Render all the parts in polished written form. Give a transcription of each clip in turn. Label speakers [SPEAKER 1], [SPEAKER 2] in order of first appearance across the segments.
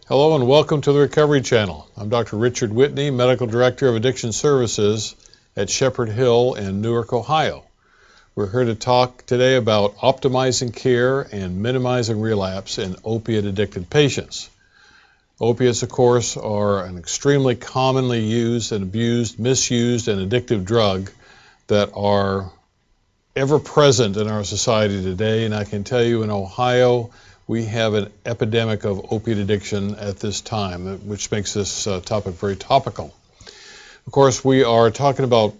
[SPEAKER 1] Hello and welcome to the Recovery Channel. I'm Dr. Richard Whitney, Medical Director of Addiction Services at Shepherd Hill in Newark, Ohio. We're here to talk today about optimizing care and minimizing relapse in opiate-addicted patients. Opiates, of course, are an extremely commonly used and abused, misused, and addictive drug that are ever present in our society today. And I can tell you in Ohio, we have an epidemic of opiate addiction at this time, which makes this topic very topical. Of course, we are talking about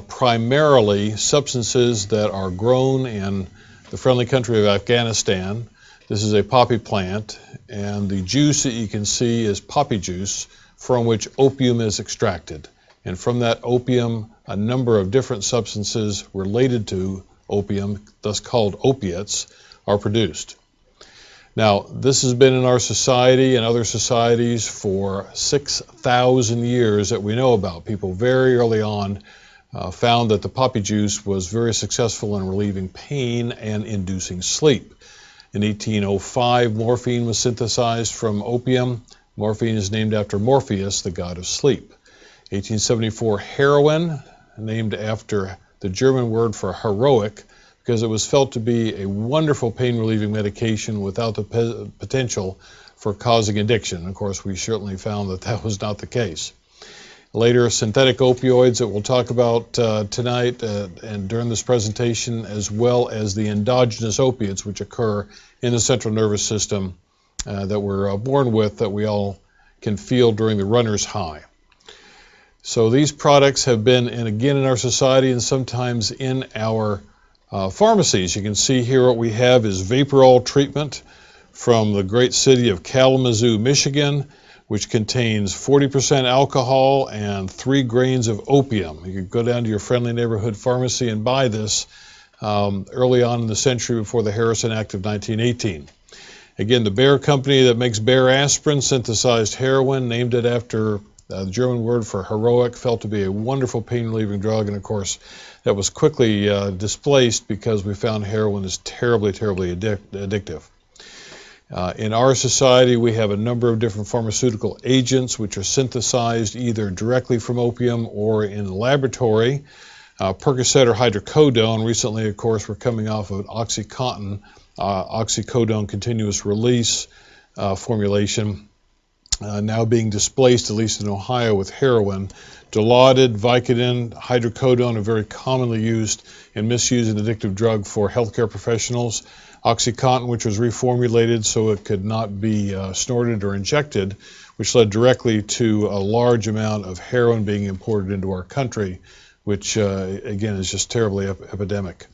[SPEAKER 1] primarily substances that are grown in the friendly country of Afghanistan. This is a poppy plant, and the juice that you can see is poppy juice from which opium is extracted. And from that opium, a number of different substances related to opium, thus called opiates, are produced. Now, this has been in our society and other societies for 6,000 years that we know about. People very early on found that the poppy juice was very successful in relieving pain and inducing sleep. In 1805, morphine was synthesized from opium. Morphine is named after Morpheus, the god of sleep. 1874, heroin, named after the German word for heroic, because it was felt to be a wonderful pain-relieving medication without the potential for causing addiction. Of course, we certainly found that that was not the case. Later, synthetic opioids that we'll talk about tonight and during this presentation, as well as the endogenous opiates which occur in the central nervous system that we're born with, that we all can feel during the runner's high. So these products have been, and again, in our society and sometimes in our pharmacies. You can see here what we have is Vaporol treatment from the great city of Kalamazoo, Michigan, which contains 40% alcohol and 3 grains of opium. You can go down to your friendly neighborhood pharmacy and buy this early on in the century before the Harrison Act of 1918. Again, the Bayer company that makes Bayer aspirin synthesized heroin, named it after the German word for heroic, felt to be a wonderful pain-relieving drug, and of course that was quickly displaced because we found heroin is terribly, terribly addictive. In our society, we have a number of different pharmaceutical agents which are synthesized either directly from opium or in the laboratory. Percocet or hydrocodone. Recently, of course, we're coming off of an OxyContin, oxycodone continuous release formulation. Now being displaced, at least in Ohio, with heroin. Dilaudid, Vicodin, hydrocodone are very commonly used and misused an addictive drug for healthcare professionals. OxyContin, which was reformulated so it could not be snorted or injected, which led directly to a large amount of heroin being imported into our country, which again is just terribly epidemic.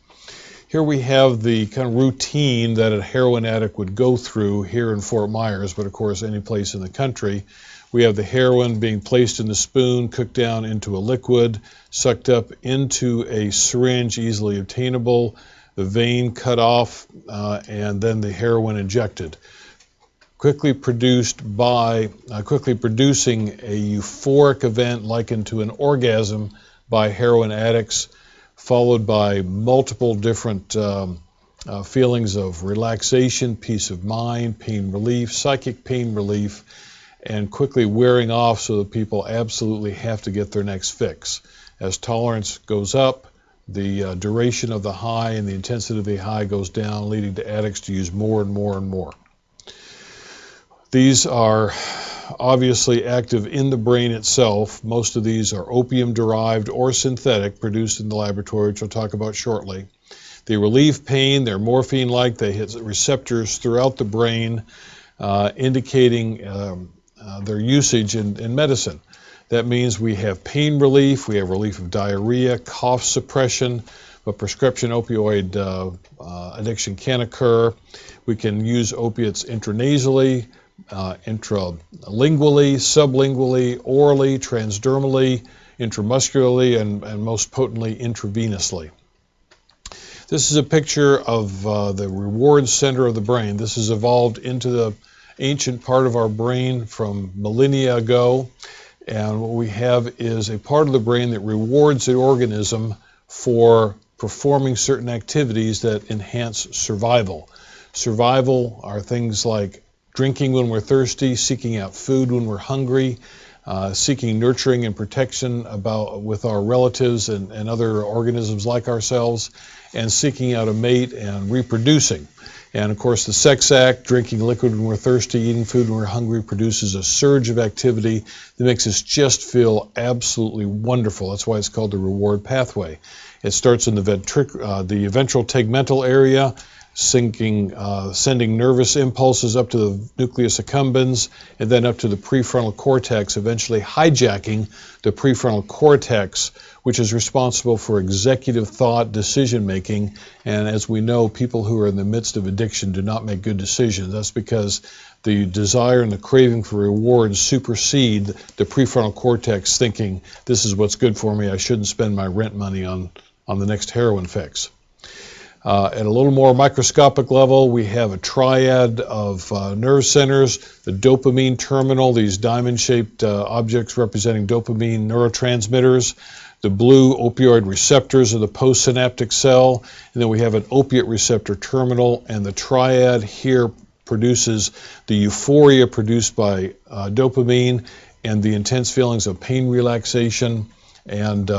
[SPEAKER 1] Here we have the kind of routine that a heroin addict would go through here in Fort Myers, but of course any place in the country. We have the heroin being placed in the spoon, cooked down into a liquid, sucked up into a syringe easily obtainable, the vein cut off, and then the heroin injected. Quickly producing a euphoric event likened to an orgasm by heroin addicts, followed by multiple different feelings of relaxation, peace of mind, pain relief, psychic pain relief, and quickly wearing off so that people absolutely have to get their next fix. As tolerance goes up, the duration of the high and the intensity of the high goes down, leading to addicts to use more and more and more. These are obviously active in the brain itself. Most of these are opium-derived or synthetic, produced in the laboratory, which we'll talk about shortly. They relieve pain. They're morphine-like. They hit receptors throughout the brain, indicating their usage in medicine. That means we have pain relief, we have relief of diarrhea, cough suppression, but prescription opioid addiction can occur. We can use opiates intranasally, intralingually, sublingually, orally, transdermally, intramuscularly, and most potently intravenously. This is a picture of the reward center of the brain. This has evolved into the ancient part of our brain from millennia ago, and what we have is a part of the brain that rewards the organism for performing certain activities that enhance survival. Survival are things like drinking when we're thirsty, seeking out food when we're hungry, seeking nurturing and protection with our relatives and other organisms like ourselves, and seeking out a mate and reproducing. And of course, the sex act, drinking liquid when we're thirsty, eating food when we're hungry, produces a surge of activity that makes us just feel absolutely wonderful. That's why it's called the reward pathway. It starts in the ventral tegmental area, sending nervous impulses up to the nucleus accumbens and then up to the prefrontal cortex, eventually hijacking the prefrontal cortex, which is responsible for executive thought, decision making. And as we know, people who are in the midst of addiction do not make good decisions. That's because the desire and the craving for reward supersede the prefrontal cortex thinking, this is what's good for me, I shouldn't spend my rent money on the next heroin fix. At a little more microscopic level, we have a triad of nerve centers, the dopamine terminal, these diamond-shaped objects representing dopamine neurotransmitters, the blue opioid receptors of the postsynaptic cell, and then we have an opiate receptor terminal, and the triad here produces the euphoria produced by dopamine and the intense feelings of pain relaxation and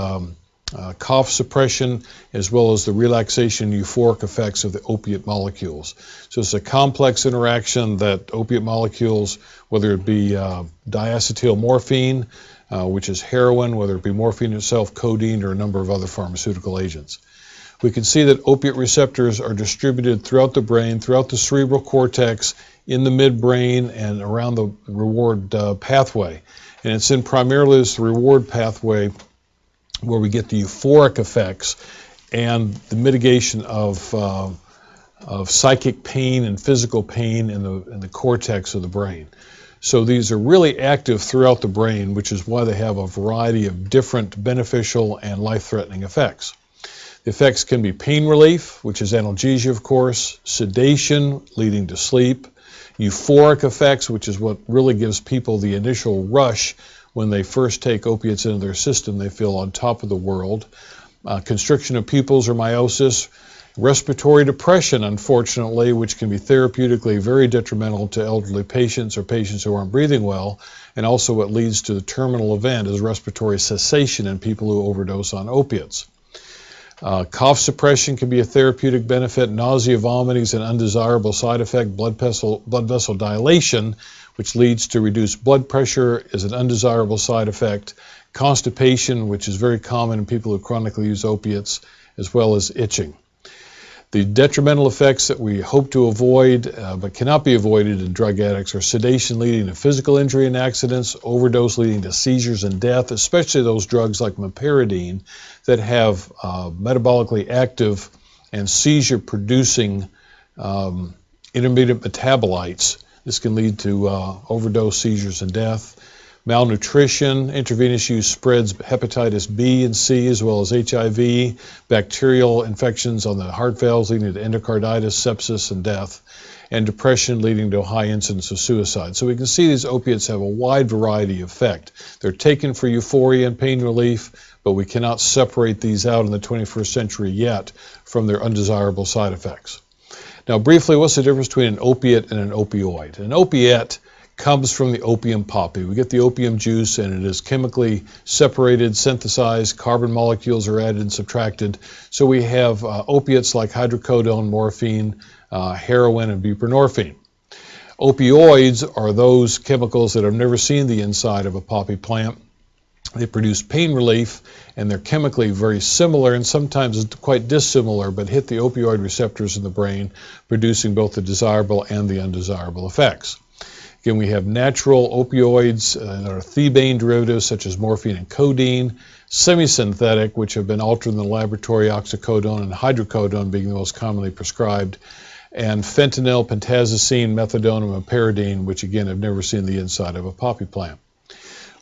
[SPEAKER 1] cough suppression, as well as the relaxation euphoric effects of the opiate molecules. So it's a complex interaction that opiate molecules, whether it be diacetyl morphine, which is heroin, whether it be morphine itself, codeine, or a number of other pharmaceutical agents. We can see that opiate receptors are distributed throughout the brain, throughout the cerebral cortex, in the midbrain, and around the reward pathway. And it's in primarily this reward pathway where we get the euphoric effects and the mitigation of psychic pain and physical pain in the cortex of the brain. So these are really active throughout the brain, which is why they have a variety of different beneficial and life-threatening effects. The effects can be pain relief, which is analgesia, of course, sedation, leading to sleep, euphoric effects, which is what really gives people the initial rush when they first take opiates into their system. They feel on top of the world. Constriction of pupils or meiosis, respiratory depression, unfortunately, which can be therapeutically very detrimental to elderly patients or patients who aren't breathing well, and also what leads to the terminal event is respiratory cessation in people who overdose on opiates. Cough suppression can be a therapeutic benefit. Nausea, vomiting is an undesirable side effect. Blood vessel dilation, which leads to reduced blood pressure, is an undesirable side effect. Constipation, which is very common in people who chronically use opiates, as well as itching. The detrimental effects that we hope to avoid but cannot be avoided in drug addicts are sedation leading to physical injury and accidents, overdose leading to seizures and death, especially those drugs like meperidine that have metabolically active and seizure-producing intermediate metabolites. This can lead to overdose, seizures, and death. Malnutrition, intravenous use spreads hepatitis B and C as well as HIV, bacterial infections on the heart valves leading to endocarditis, sepsis, and death, and depression leading to a high incidence of suicide. So we can see these opiates have a wide variety of effect. They're taken for euphoria and pain relief, but we cannot separate these out in the 21st century yet from their undesirable side effects. Now briefly, what's the difference between an opiate and an opioid? An opiate comes from the opium poppy. We get the opium juice and it is chemically separated, synthesized, carbon molecules are added and subtracted. So we have opiates like hydrocodone, morphine, heroin, and buprenorphine. Opioids are those chemicals that have never seen the inside of a poppy plant. They produce pain relief, and they're chemically very similar and sometimes quite dissimilar, but hit the opioid receptors in the brain, producing both the desirable and the undesirable effects. Again, we have natural opioids that are thebaine derivatives such as morphine and codeine, semi-synthetic, which have been altered in the laboratory, oxycodone and hydrocodone being the most commonly prescribed, and fentanyl, pentazocine, methadone, and meperidine, which again have never seen the inside of a poppy plant.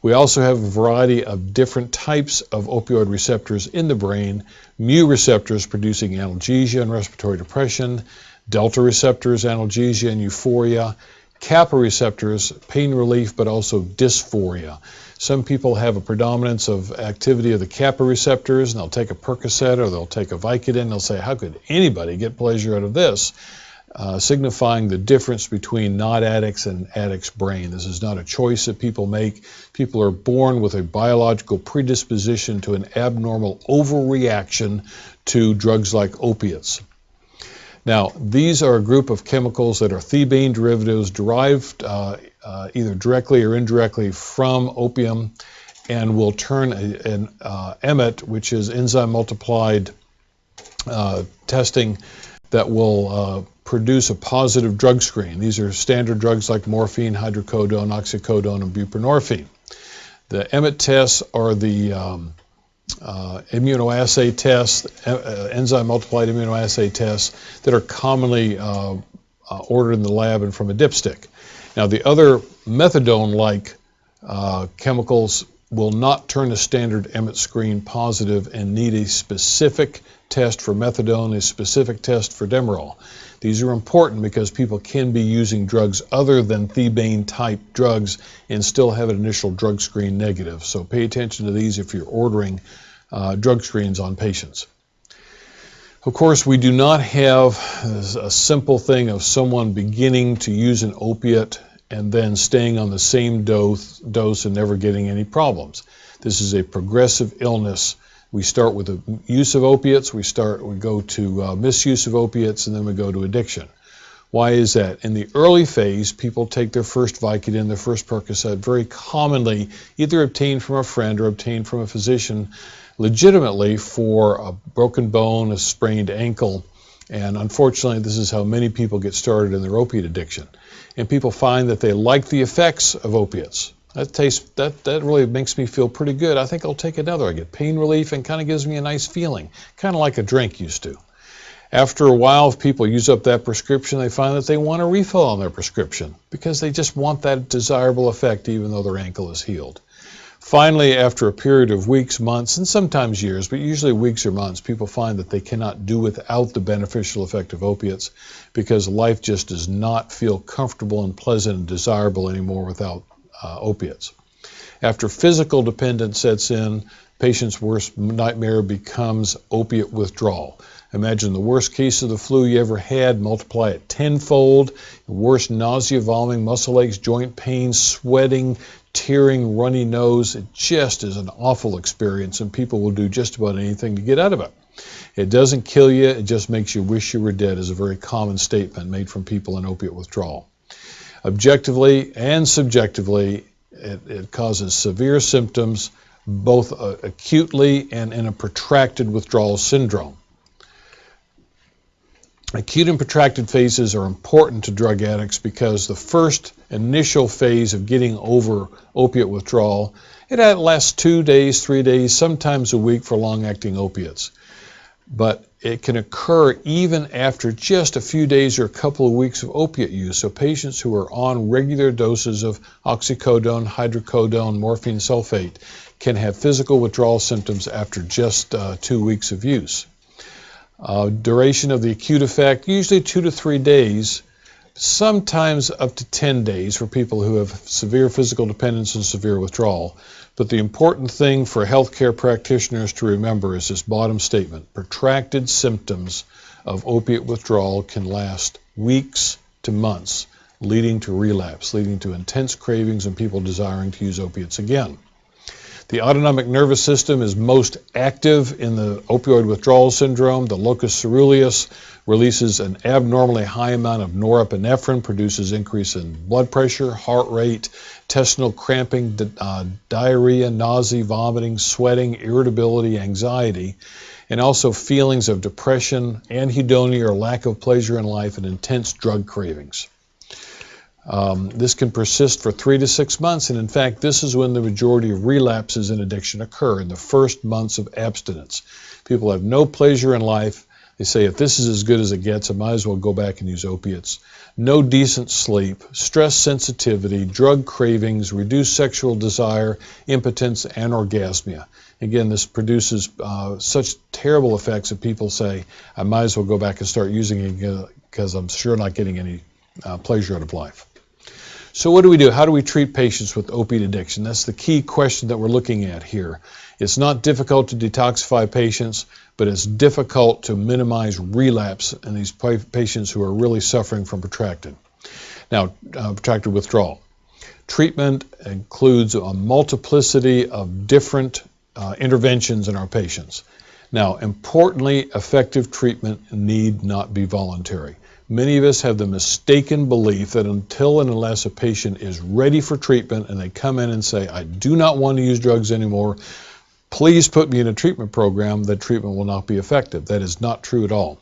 [SPEAKER 1] We also have a variety of different types of opioid receptors in the brain, mu receptors producing analgesia and respiratory depression, delta receptors, analgesia and euphoria, kappa receptors, pain relief, but also dysphoria. Some people have a predominance of activity of the kappa receptors, and they'll take a Percocet or they'll take a Vicodin, and they'll say, how could anybody get pleasure out of this? signifying the difference between not addicts and addicts' brain. This is not a choice that people make. People are born with a biological predisposition to an abnormal overreaction to drugs like opiates. Now, these are a group of chemicals that are thebaine derivatives derived either directly or indirectly from opium, and will turn an EMET, which is enzyme multiplied testing, that will produce a positive drug screen. These are standard drugs like morphine, hydrocodone, oxycodone, and buprenorphine. The EMET tests are the immunoassay tests, enzyme multiplied immunoassay tests that are commonly ordered in the lab and from a dipstick. Now, the other methadone-like chemicals will not turn a standard EMET screen positive and need a specific test for methadone, a specific test for Demerol. These are important because people can be using drugs other than thebaine type drugs and still have an initial drug screen negative. So pay attention to these if you're ordering drug screens on patients. Of course, we do not have a simple thing of someone beginning to use an opiate and then staying on the same dose and never getting any problems. This is a progressive illness. We start with the use of opiates, we go to misuse of opiates, and then we go to addiction. Why is that? In the early phase, people take their first Vicodin, their first Percocet, very commonly either obtained from a friend or obtained from a physician, legitimately for a broken bone, a sprained ankle, and unfortunately this is how many people get started in their opiate addiction. And people find that they like the effects of opiates. That really makes me feel pretty good. I think I'll take another. I get pain relief and kind of gives me a nice feeling, kind of like a drink used to. After a while, if people use up that prescription, they find that they want a refill on their prescription because they just want that desirable effect even though their ankle is healed. Finally, after a period of weeks, months, and sometimes years, but usually weeks or months, people find that they cannot do without the beneficial effect of opiates because life just does not feel comfortable and pleasant and desirable anymore without opiates. After physical dependence sets in, patient's worst nightmare becomes opiate withdrawal. Imagine the worst case of the flu you ever had, multiply it tenfold, worst nausea, vomiting, muscle aches, joint pain, sweating, tearing, runny nose. It just is an awful experience, and people will do just about anything to get out of it. It doesn't kill you, it just makes you wish you were dead, is a very common statement made from people in opiate withdrawal. Objectively and subjectively, it causes severe symptoms, both acutely and in a protracted withdrawal syndrome. Acute and protracted phases are important to drug addicts because the first initial phase of getting over opiate withdrawal, it lasts 2 days, 3 days, sometimes a week for long-acting opiates. But it can occur even after just a few days or a couple of weeks of opiate use. So patients who are on regular doses of oxycodone, hydrocodone, morphine sulfate can have physical withdrawal symptoms after just 2 weeks of use. Duration of the acute effect, usually 2 to 3 days, sometimes up to 10 days for people who have severe physical dependence and severe withdrawal. But the important thing for healthcare practitioners to remember is this bottom statement: protracted symptoms of opiate withdrawal can last weeks to months, leading to relapse, leading to intense cravings and people desiring to use opiates again. The autonomic nervous system is most active in the opioid withdrawal syndrome. The locus ceruleus releases an abnormally high amount of norepinephrine, produces increase in blood pressure, heart rate, intestinal cramping, diarrhea, nausea, vomiting, sweating, irritability, anxiety, and also feelings of depression, anhedonia or lack of pleasure in life, and intense drug cravings. This can persist for 3 to 6 months, and in fact, this is when the majority of relapses in addiction occur, in the first months of abstinence. People have no pleasure in life. They say, if this is as good as it gets, I might as well go back and use opiates. No decent sleep, stress sensitivity, drug cravings, reduced sexual desire, impotence, and orgasmia. Again, this produces such terrible effects that people say, I might as well go back and start using it because I'm sure not getting any pleasure out of life. So what do we do? How do we treat patients with opiate addiction? That's the key question that we're looking at here. It's not difficult to detoxify patients, but it's difficult to minimize relapse in these patients who are really suffering from protracted withdrawal. Treatment includes a multiplicity of different interventions in our patients. Now, importantly, effective treatment need not be voluntary. Many of us have the mistaken belief that until and unless a patient is ready for treatment and they come in and say, I do not want to use drugs anymore, please put me in a treatment program, that treatment will not be effective. That is not true at all.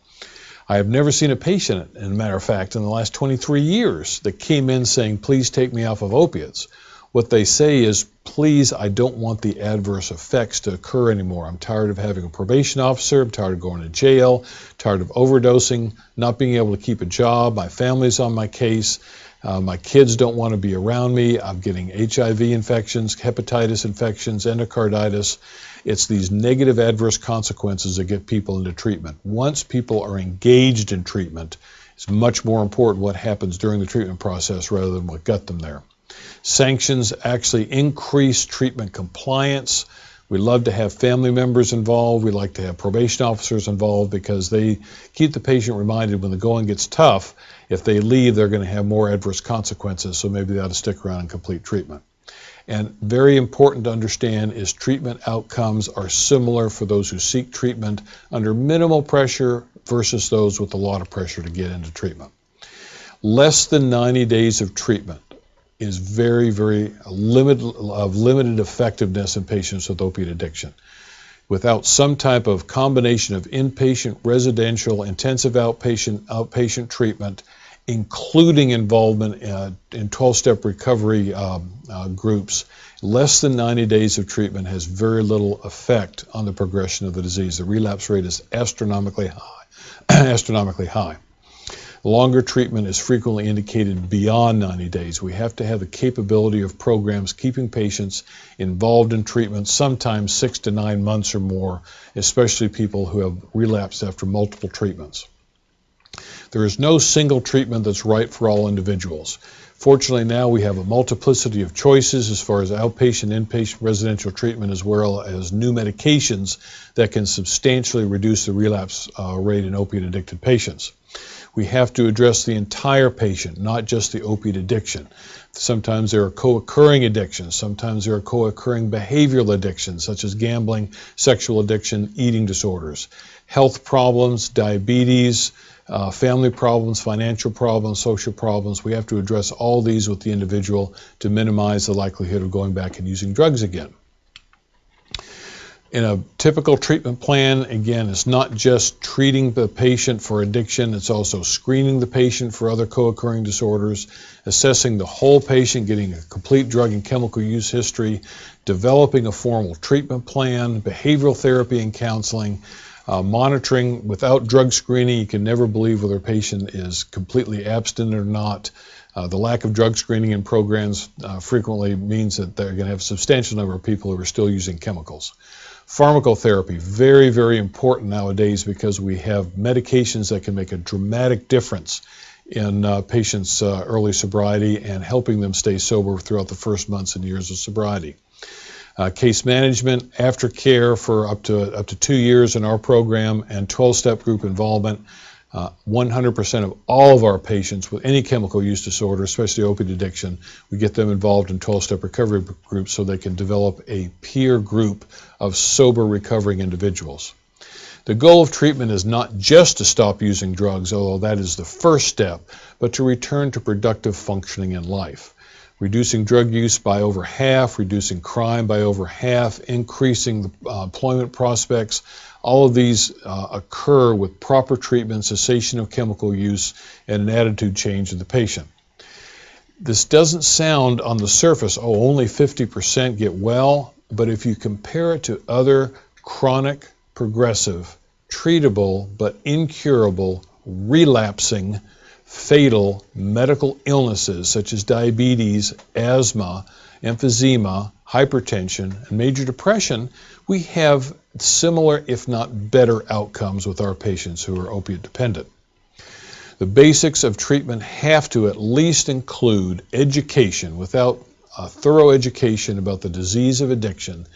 [SPEAKER 1] I have never seen a patient, as a matter of fact, in the last 23 years that came in saying, please take me off of opiates. What they say is, please, I don't want the adverse effects to occur anymore. I'm tired of having a probation officer. I'm tired of going to jail, tired of overdosing, not being able to keep a job. My family's on my case. My kids don't want to be around me. I'm getting HIV infections, hepatitis infections, endocarditis. It's these negative adverse consequences that get people into treatment. Once people are engaged in treatment, it's much more important what happens during the treatment process rather than what got them there. Sanctions actually increase treatment compliance. We love to have family members involved. We like to have probation officers involved because they keep the patient reminded when the going gets tough, if they leave, they're going to have more adverse consequences, so maybe they ought to stick around and complete treatment. And very important to understand is treatment outcomes are similar for those who seek treatment under minimal pressure versus those with a lot of pressure to get into treatment. Less than 90 days of treatment is very, very limited effectiveness in patients with opiate addiction. Without some type of combination of inpatient, residential, intensive outpatient treatment, including involvement in 12-step recovery groups, less than 90 days of treatment has very little effect on the progression of the disease. The relapse rate is astronomically high. Longer treatment is frequently indicated beyond 90 days. We have to have the capability of programs keeping patients involved in treatment, sometimes 6 to 9 months or more, especially people who have relapsed after multiple treatments. There is no single treatment that's right for all individuals. Fortunately, now we have a multiplicity of choices as far as outpatient, inpatient, residential treatment, as well as new medications that can substantially reduce the relapse rate in opiate-addicted patients. We have to address the entire patient, not just the opiate addiction. Sometimes there are co-occurring addictions. Sometimes there are co-occurring behavioral addictions, such as gambling, sexual addiction, eating disorders, health problems, diabetes, family problems, financial problems, social problems. We have to address all these with the individual to minimize the likelihood of going back and using drugs again. In a typical treatment plan, again, it's not just treating the patient for addiction, it's also screening the patient for other co-occurring disorders, assessing the whole patient, getting a complete drug and chemical use history, developing a formal treatment plan, behavioral therapy and counseling, monitoring. Without drug screening, you can never believe whether a patient is completely abstinent or not. The lack of drug screening in programs frequently means that they're going to have a substantial number of people who are still using chemicals. Pharmacotherapy, very, very important nowadays because we have medications that can make a dramatic difference in patients' early sobriety and helping them stay sober throughout the first months and years of sobriety. Case management, aftercare for up to 2 years in our program, and 12-step group involvement. 100% of all of our patients with any chemical use disorder, especially opiate addiction, we get them involved in 12-step recovery groups so they can develop a peer group of sober recovering individuals. The goal of treatment is not just to stop using drugs, although that is the first step, but to return to productive functioning in life. Reducing drug use by over half, reducing crime by over half, increasing the employment prospects. All of these occur with proper treatment, cessation of chemical use, and an attitude change of the patient. This doesn't sound on the surface, oh, only 50% get well, but if you compare it to other chronic, progressive, treatable, but incurable, relapsing, fatal medical illnesses such as diabetes, asthma, emphysema, hypertension, and major depression, we have similar, if not better, outcomes with our patients who are opiate dependent. The basics of treatment have to at least include education. Without a thorough education about the disease of addiction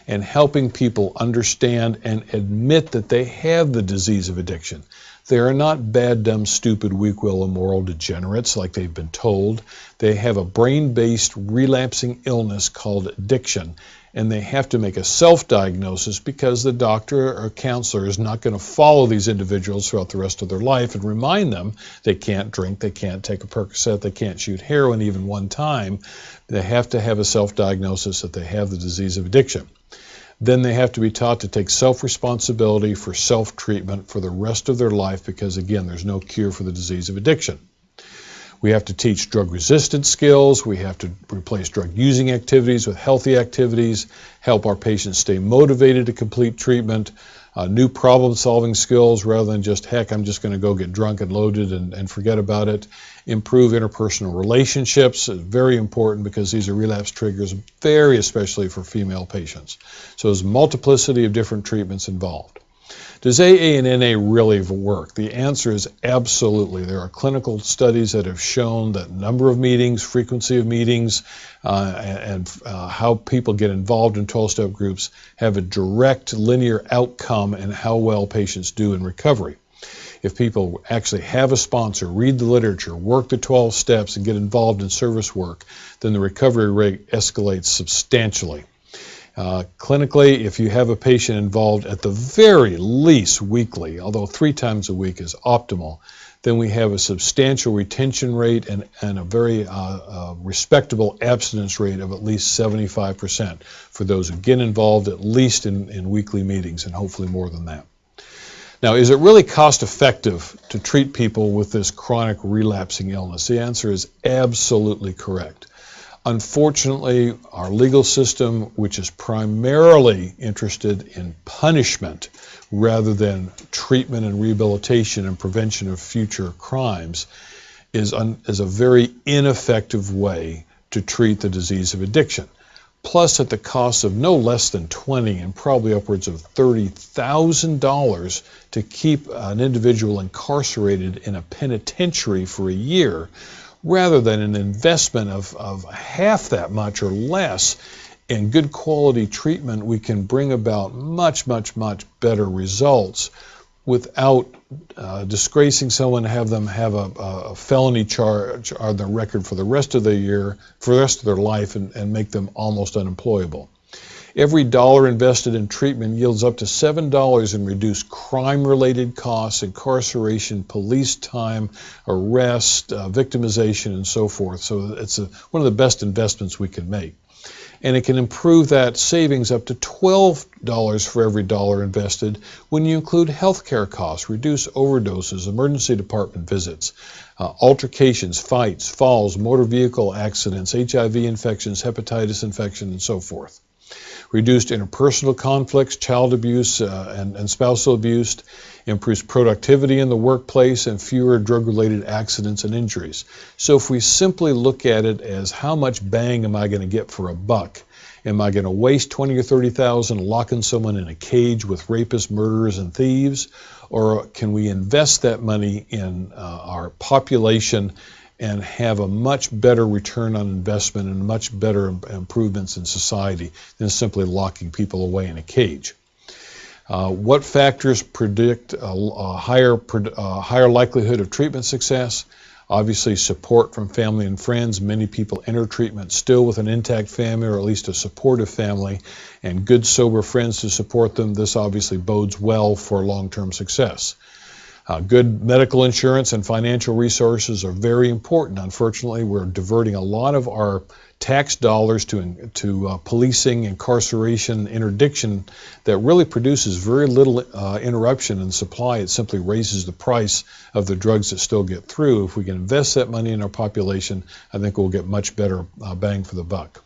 [SPEAKER 1] and helping people understand and admit that they have the disease of addiction. They are not bad, dumb, stupid, weak-willed, immoral degenerates like they've been told. They have a brain-based relapsing illness called addiction, and they have to make a self-diagnosis because the doctor or counselor is not going to follow these individuals throughout the rest of their life and remind them they can't drink, they can't take a Percocet, they can't shoot heroin even one time. They have to have a self-diagnosis that they have the disease of addiction. Then they have to be taught to take self-responsibility for self-treatment for the rest of their life because, again, there's no cure for the disease of addiction. We have to teach drug resistance skills. We have to replace drug using activities with healthy activities, help our patients stay motivated to complete treatment, new problem solving skills rather than just, heck, I'm just going to go get drunk and loaded and forget about it. Improve interpersonal relationships, very important because these are relapse triggers, very especially for female patients. So there's a multiplicity of different treatments involved. Does AA and NA really work? The answer is absolutely. There are clinical studies that have shown that number of meetings, frequency of meetings, and how people get involved in 12-step groups have a direct linear outcome in how well patients do in recovery. If people actually have a sponsor, read the literature, work the 12 steps, and get involved in service work, then the recovery rate escalates substantially. Clinically, if you have a patient involved at the very least weekly, although 3 times a week is optimal, then we have a substantial retention rate and a very respectable abstinence rate of at least 75% for those who get involved at least in weekly meetings, and hopefully more than that. Now, is it really cost effective to treat people with this chronic relapsing illness? The answer is absolutely correct. Unfortunately, our legal system, which is primarily interested in punishment rather than treatment and rehabilitation and prevention of future crimes, is a very ineffective way to treat the disease of addiction. Plus, at the cost of no less than $20,000 and probably upwards of $30,000 to keep an individual incarcerated in a penitentiary for a year, rather than an investment of half that much or less in good quality treatment, we can bring about much, much, much better results without disgracing someone, have them have a felony charge on their record for the rest of the year, for the rest of their life, and make them almost unemployable. Every dollar invested in treatment yields up to $7 in reduced crime-related costs, incarceration, police time, arrest, victimization, and so forth. So it's one of the best investments we can make. And it can improve that savings up to $12 for every dollar invested when you include healthcare costs, reduce overdoses, emergency department visits, altercations, fights, falls, motor vehicle accidents, HIV infections, hepatitis infection, and so forth. Reduced interpersonal conflicts, child abuse, and spousal abuse, improves productivity in the workplace, and fewer drug-related accidents and injuries. So if we simply look at it as how much bang am I going to get for a buck? Am I going to waste $20,000 or $30,000 locking someone in a cage with rapists, murderers, and thieves? Or can we invest that money in our population and have a much better return on investment and much better improvements in society than simply locking people away in a cage? What factors predict a higher likelihood of treatment success? Obviously, support from family and friends. Many people enter treatment still with an intact family or at least a supportive family and good, sober friends to support them. This obviously bodes well for long-term success. Good medical insurance and financial resources are very important. Unfortunately, we're diverting a lot of our tax dollars to policing, incarceration, interdiction that really produces very little interruption in supply. It simply raises the price of the drugs that still get through. If we can invest that money in our population, I think we'll get much better bang for the buck.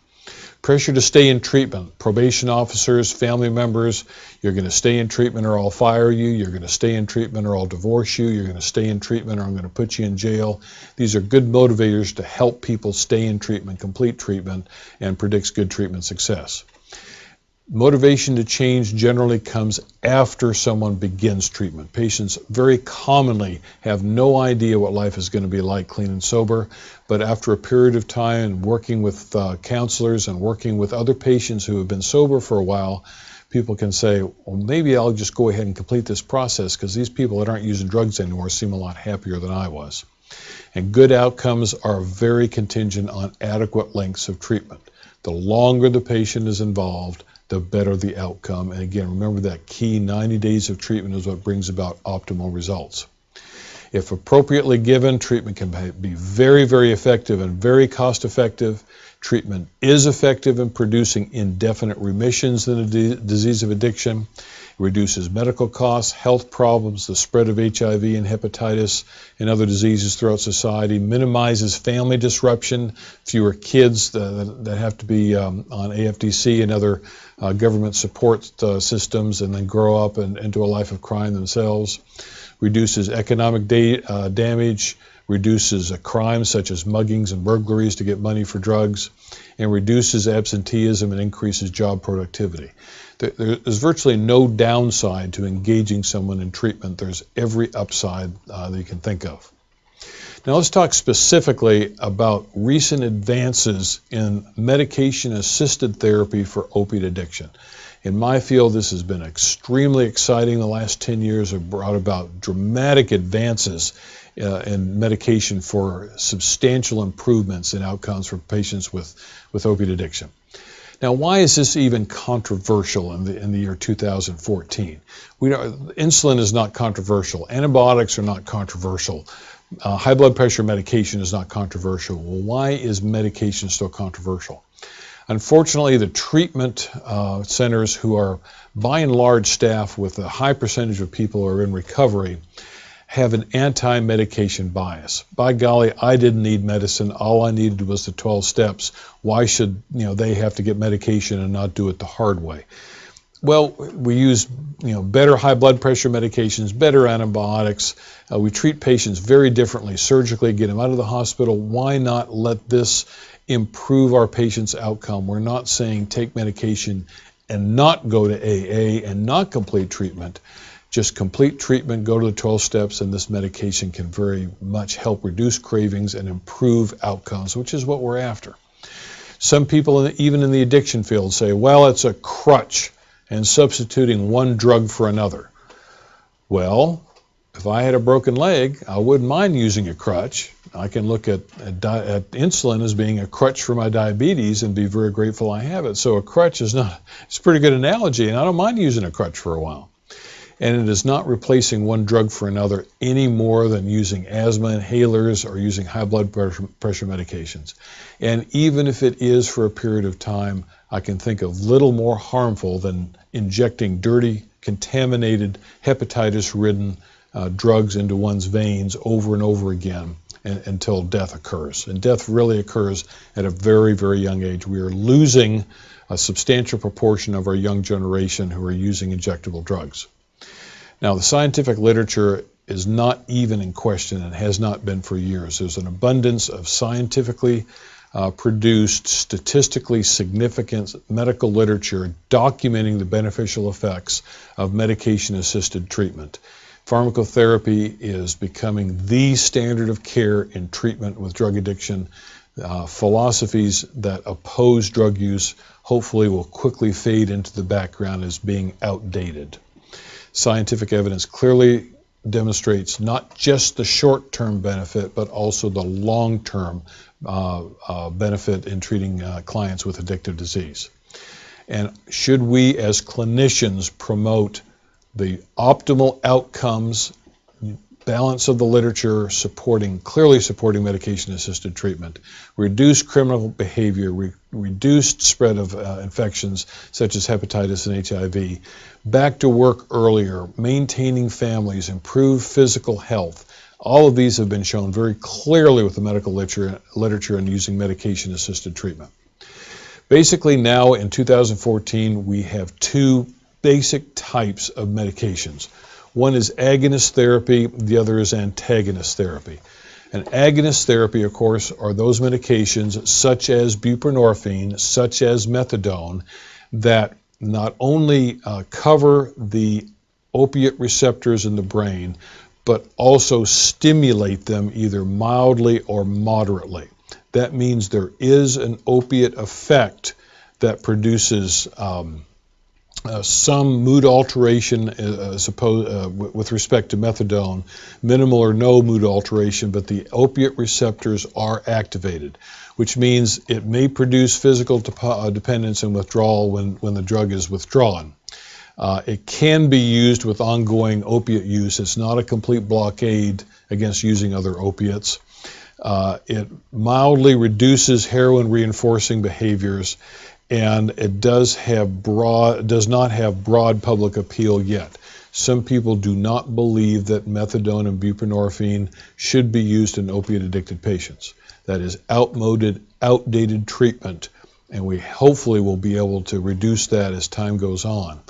[SPEAKER 1] Pressure to stay in treatment. Probation officers, family members, you're going to stay in treatment or I'll fire you. You're going to stay in treatment or I'll divorce you. You're going to stay in treatment or I'm going to put you in jail. These are good motivators to help people stay in treatment, complete treatment, and predicts good treatment success. Motivation to change generally comes after someone begins treatment. Patients very commonly have no idea what life is going to be like clean and sober, but after a period of time and working with counselors and working with other patients who have been sober for a while, people can say, well, maybe I'll just go ahead and complete this process because these people that aren't using drugs anymore seem a lot happier than I was. And good outcomes are very contingent on adequate lengths of treatment. The longer the patient is involved, the better the outcome. And again, remember that key 90 days of treatment is what brings about optimal results. If appropriately given, treatment can be very, very effective and very cost effective. Treatment is effective in producing indefinite remissions in the disease of addiction. It reduces medical costs, health problems, the spread of HIV and hepatitis and other diseases throughout society, minimizes family disruption, fewer kids that have to be on AFDC and other government support systems and then grow up into a life of crime themselves, reduces economic damage, reduces crimes such as muggings and burglaries to get money for drugs, and reduces absenteeism and increases job productivity. There's virtually no downside to engaging someone in treatment. There's every upside that you can think of. Now let's talk specifically about recent advances in medication-assisted therapy for opiate addiction. In my field, this has been extremely exciting. The last 10 years have brought about dramatic advances in medication for substantial improvements in outcomes for patients with opiate addiction. Now, why is this even controversial in the year 2014? We know insulin is not controversial. Antibiotics are not controversial. High blood pressure medication is not controversial. Well, why is medication still controversial? Unfortunately, the treatment centers, who are by and large staffed with a high percentage of people who are in recovery, have an anti-medication bias. By golly, I didn't need medicine. All I needed was the 12 steps. Why should they have to get medication and not do it the hard way? Well, we use better high blood pressure medications, better antibiotics. We treat patients very differently surgically, get them out of the hospital. Why not let this improve our patient's outcome? We're not saying take medication and not go to AA and not complete treatment. Just complete treatment, go to the 12 steps, and this medication can very much help reduce cravings and improve outcomes, which is what we're after. Some people, even in the addiction field, say, well, it's a crutch and substituting one drug for another. Well, if I had a broken leg, I wouldn't mind using a crutch. I can look at insulin as being a crutch for my diabetes and be very grateful I have it. So a crutch it's a pretty good analogy, and I don't mind using a crutch for a while. And it is not replacing one drug for another any more than using asthma inhalers or using high blood pressure medications. And even if it is for a period of time, I can think of little more harmful than injecting dirty, contaminated, hepatitis-ridden drugs into one's veins over and over again until death occurs. And death really occurs at a very, very young age. We are losing a substantial proportion of our young generation who are using injectable drugs. Now, the scientific literature is not even in question and has not been for years. There's an abundance of scientifically produced, statistically significant medical literature documenting the beneficial effects of medication-assisted treatment. Pharmacotherapy is becoming the standard of care in treatment with drug addiction. Philosophies that oppose drug use hopefully will quickly fade into the background as being outdated. Scientific evidence clearly demonstrates not just the short-term benefit, but also the long-term benefit in treating clients with addictive disease. And should we as clinicians promote the optimal outcomes, balance of the literature clearly supporting medication-assisted treatment, reduce criminal behavior, reduced spread of infections such as hepatitis and HIV, back to work earlier, maintaining families, improve physical health. All of these have been shown very clearly with the medical literature and using medication-assisted treatment. Basically now in 2014 we have two basic types of medications. One is agonist therapy, the other is antagonist therapy. And agonist therapy, of course, are those medications such as buprenorphine, such as methadone, that not only cover the opiate receptors in the brain, but also stimulate them either mildly or moderately. That means there is an opiate effect that produces some mood alteration with respect to methadone, minimal or no mood alteration, but the opiate receptors are activated, which means it may produce physical dependence and withdrawal when the drug is withdrawn. It can be used with ongoing opiate use. It's not a complete blockade against using other opiates. It mildly reduces heroin reinforcing behaviors, and it does not have broad public appeal yet. Some people do not believe that methadone and buprenorphine should be used in opiate-addicted patients. That is outdated treatment, and we hopefully will be able to reduce that as time goes on.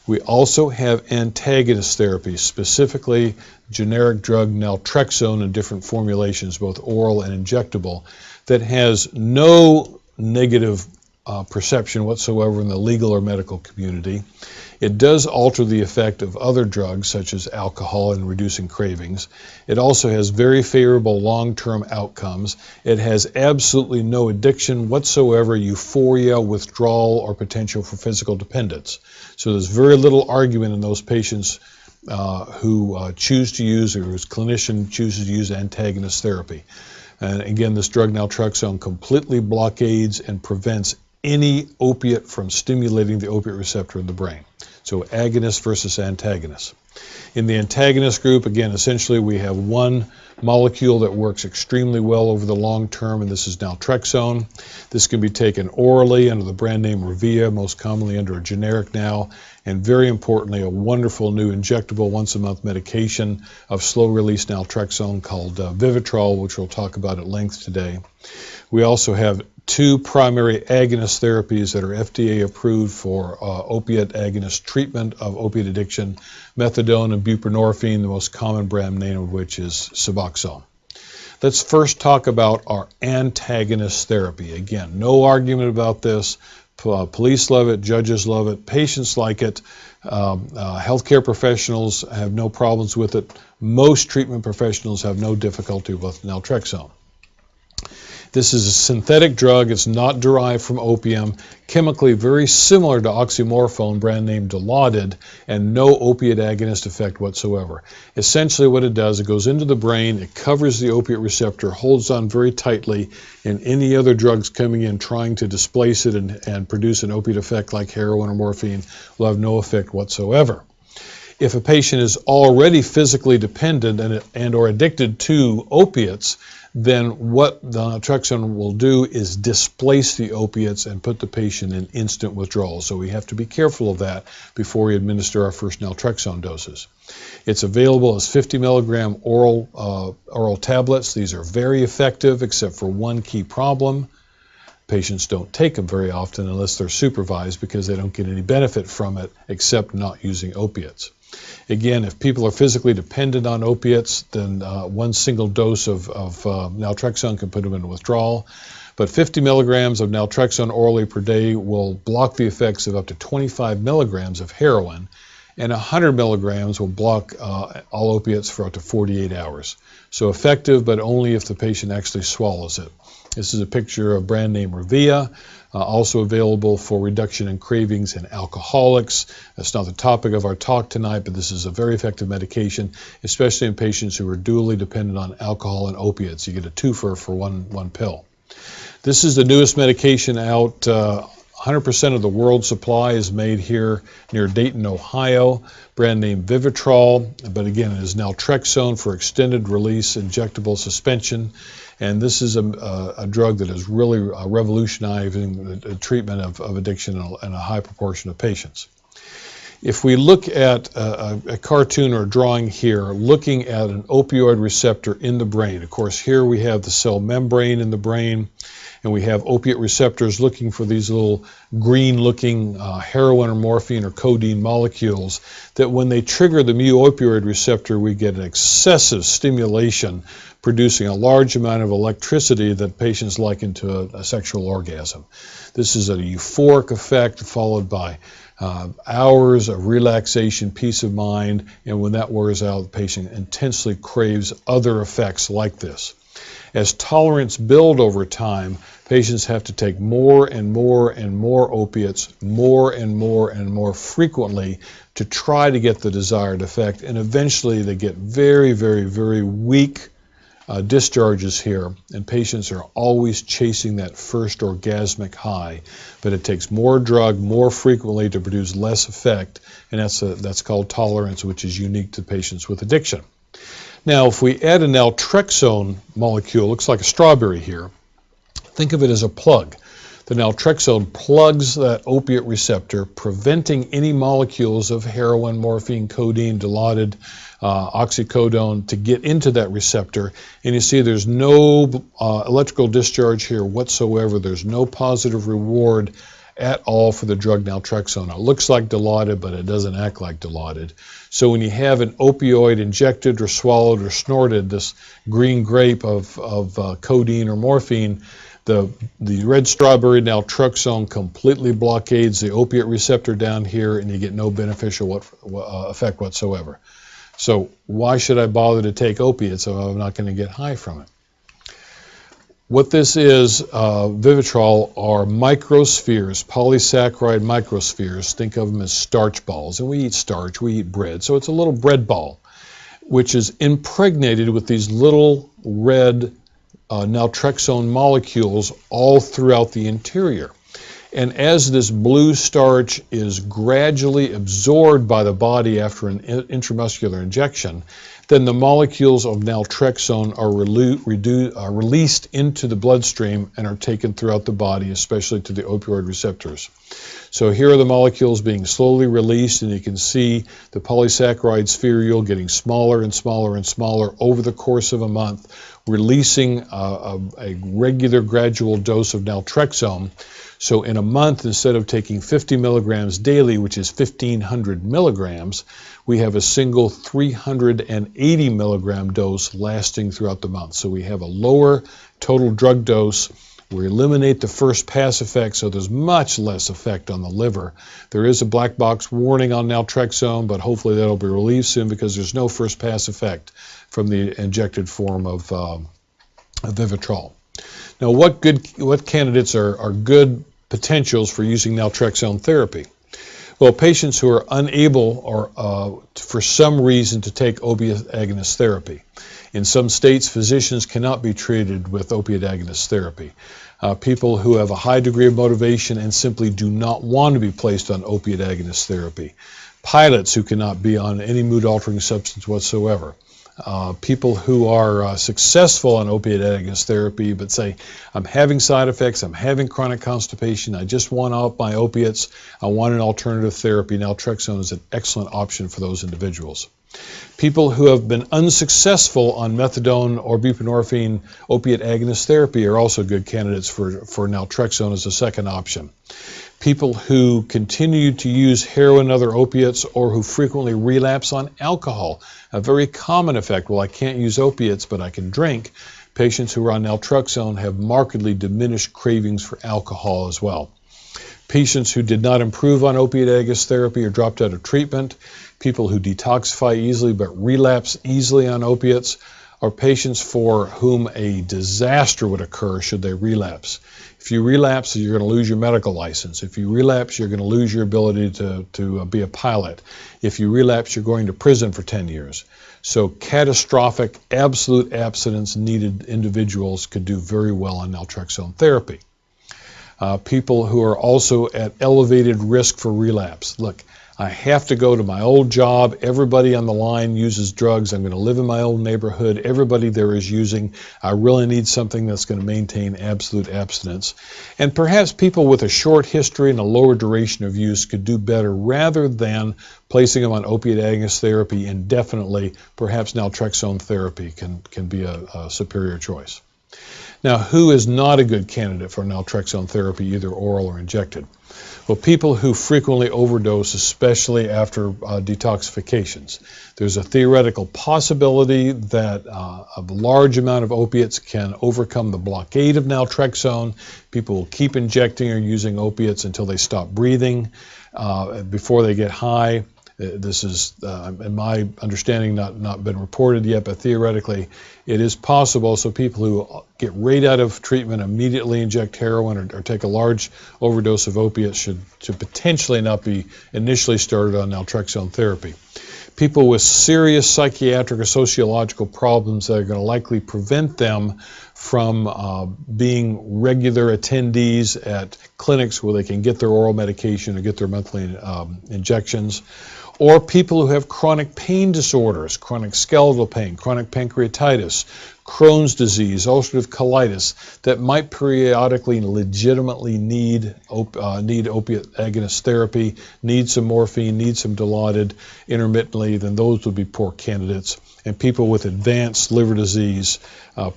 [SPEAKER 1] We also have antagonist therapy, specifically generic drug Naltrexone in different formulations, both oral and injectable, that has no negative perception whatsoever in the legal or medical community. It does alter the effect of other drugs such as alcohol in reducing cravings. It also has very favorable long-term outcomes. It has absolutely no addiction whatsoever, euphoria, withdrawal, or potential for physical dependence. So there's very little argument in those patients who choose to use, or whose clinician chooses to use antagonist therapy. And again, this drug naltrexone completely blockades and prevents any opiate from stimulating the opiate receptor in the brain. So agonist versus antagonist. In the antagonist group, again, essentially we have one molecule that works extremely well over the long term, and this is naltrexone. This can be taken orally under the brand name Revia, most commonly under a generic now, and very importantly, a wonderful new injectable once-a-month medication of slow-release naltrexone called Withdrawal, which we'll talk about at length today. We also have two primary agonist therapies that are FDA approved for opiate agonist treatment of opiate addiction, methadone and buprenorphine, the most common brand name of which is Suboxone. Let's first talk about our antagonist therapy. Again, no argument about this. Police love it, judges love it, patients like it, healthcare professionals have no problems with it. Most treatment professionals have no difficulty with naltrexone. This is a synthetic drug. It's not derived from opium, chemically very similar to oxymorphone, brand name Dilaudid, and no opiate agonist effect whatsoever. Essentially what it does, it goes into the brain, it covers the opiate receptor, holds on very tightly, and any other drugs coming in trying to displace it and produce an opiate effect like heroin or morphine will have no effect whatsoever. If a patient is already physically dependent and or addicted to opiates, then what the naltrexone will do is displace the opiates and put the patient in instant withdrawal. So we have to be careful of that before we administer our first naltrexone doses. It's available as 50 milligram oral tablets. These are very effective except for one key problem. Patients don't take them very often unless they're supervised because they don't get any benefit from it except not using opiates. Again, if people are physically dependent on opiates, then one single dose of naltrexone can put them into withdrawal. But 50 milligrams of naltrexone orally per day will block the effects of up to 25 milligrams of heroin, and 100 milligrams will block all opiates for up to 48 hours. So effective, but only if the patient actually swallows it. This is a picture of brand name Revia, also available for reduction in cravings in alcoholics. That's not the topic of our talk tonight, but this is a very effective medication, especially in patients who are dually dependent on alcohol and opiates. You get a twofer for one pill. This is the newest medication out. 100% of the world supply is made here near Dayton, Ohio, brand name Withdrawal, but again, it is naltrexone for extended release injectable suspension. And this is a drug that is really revolutionizing the treatment of addiction in a high proportion of patients. If we look at a cartoon or a drawing here, looking at an opioid receptor in the brain, of course here we have the cell membrane in the brain, and we have opiate receptors looking for these little green-looking heroin or morphine or codeine molecules that when they trigger the mu-opioid receptor, we get an excessive stimulation producing a large amount of electricity that patients liken to a sexual orgasm. This is a euphoric effect followed by hours of relaxation, peace of mind, and when that wears out, the patient intensely craves other effects like this. As tolerance builds over time, patients have to take more and more and more opiates more and more and more frequently to try to get the desired effect, and eventually they get very, very, very weak discharges here, and patients are always chasing that first orgasmic high, but it takes more drug more frequently to produce less effect, and that's called tolerance, which is unique to patients with addiction. Now, if we add a naltrexone molecule, looks like a strawberry here, think of it as a plug. The naltrexone plugs that opiate receptor, preventing any molecules of heroin, morphine, codeine, Dilaudid, oxycodone to get into that receptor. And you see there's no electrical discharge here whatsoever. There's no positive reward at all for the drug naltrexone. It looks like Dilaudid, but it doesn't act like Dilaudid. So when you have an opioid injected or swallowed or snorted, this green grape of codeine or morphine, the red strawberry naltrexone completely blockades the opiate receptor down here, and you get no beneficial effect whatsoever. So why should I bother to take opiates if I'm not going to get high from it? What this is, Vivitrol, are microspheres, polysaccharide microspheres. Think of them as starch balls. And we eat starch, we eat bread. So it's a little bread ball, which is impregnated with these little red naltrexone molecules all throughout the interior. And as this blue starch is gradually absorbed by the body after an intramuscular injection, then the molecules of naltrexone are released into the bloodstream and are taken throughout the body, especially to the opioid receptors. So here are the molecules being slowly released, and you can see the polysaccharide spherule getting smaller and smaller and smaller over the course of a month, releasing a regular gradual dose of naltrexone. So in a month, instead of taking 50 milligrams daily, which is 1,500 milligrams, we have a single 380 milligram dose lasting throughout the month. So we have a lower total drug dose. We eliminate the first pass effect, so there's much less effect on the liver. There is a black box warning on naltrexone, but hopefully that'll be relieved soon because there's no first pass effect from the injected form of Vivitrol. Now, what candidates are good potentials for using naltrexone therapy? Well, patients who are unable or for some reason to take opiate agonist therapy. In some states, physicians cannot be treated with opiate agonist therapy. People who have a high degree of motivation and simply do not want to be placed on opiate agonist therapy. Pilots who cannot be on any mood-altering substance whatsoever. People who are successful on opiate agonist therapy but say, I'm having side effects, I'm having chronic constipation, I just want off my opiates, I want an alternative therapy. Naltrexone is an excellent option for those individuals. People who have been unsuccessful on methadone or buprenorphine opiate agonist therapy are also good candidates for naltrexone as a second option. People who continue to use heroin and other opiates or who frequently relapse on alcohol, a very common effect. Well, I can't use opiates, but I can drink. Patients who are on naltrexone have markedly diminished cravings for alcohol as well. Patients who did not improve on opiate agonist therapy or dropped out of treatment, people who detoxify easily but relapse easily on opiates, or patients for whom a disaster would occur should they relapse. If you relapse, you're going to lose your medical license. If you relapse, you're going to lose your ability to be a pilot. If you relapse, you're going to prison for 10 years. So catastrophic, absolute abstinence needed individuals could do very well on naltrexone therapy. People who are also at elevated risk for relapse. Look, I have to go to my old job. Everybody on the line uses drugs. I'm going to live in my old neighborhood. Everybody there is using. I really need something that's going to maintain absolute abstinence. And perhaps people with a short history and a lower duration of use could do better rather than placing them on opiate agonist therapy indefinitely. Perhaps naltrexone therapy can be a superior choice. Now, who is not a good candidate for naltrexone therapy, either oral or injected? Well, people who frequently overdose, especially after detoxifications. There's a theoretical possibility that a large amount of opiates can overcome the blockade of naltrexone. People will keep injecting or using opiates until they stop breathing before they get high. This is, in my understanding, not been reported yet, but theoretically it is possible. So people who get right out of treatment immediately inject heroin or take a large overdose of opiates should potentially not be initially started on naltrexone therapy. People with serious psychiatric or sociological problems that are going to likely prevent them from being regular attendees at clinics where they can get their oral medication or get their monthly injections, or people who have chronic pain disorders, chronic skeletal pain, chronic pancreatitis, Crohn's disease, ulcerative colitis, that might periodically legitimately need opiate agonist therapy, need some morphine, need some Dilaudid intermittently, then those would be poor candidates. And people with advanced liver disease,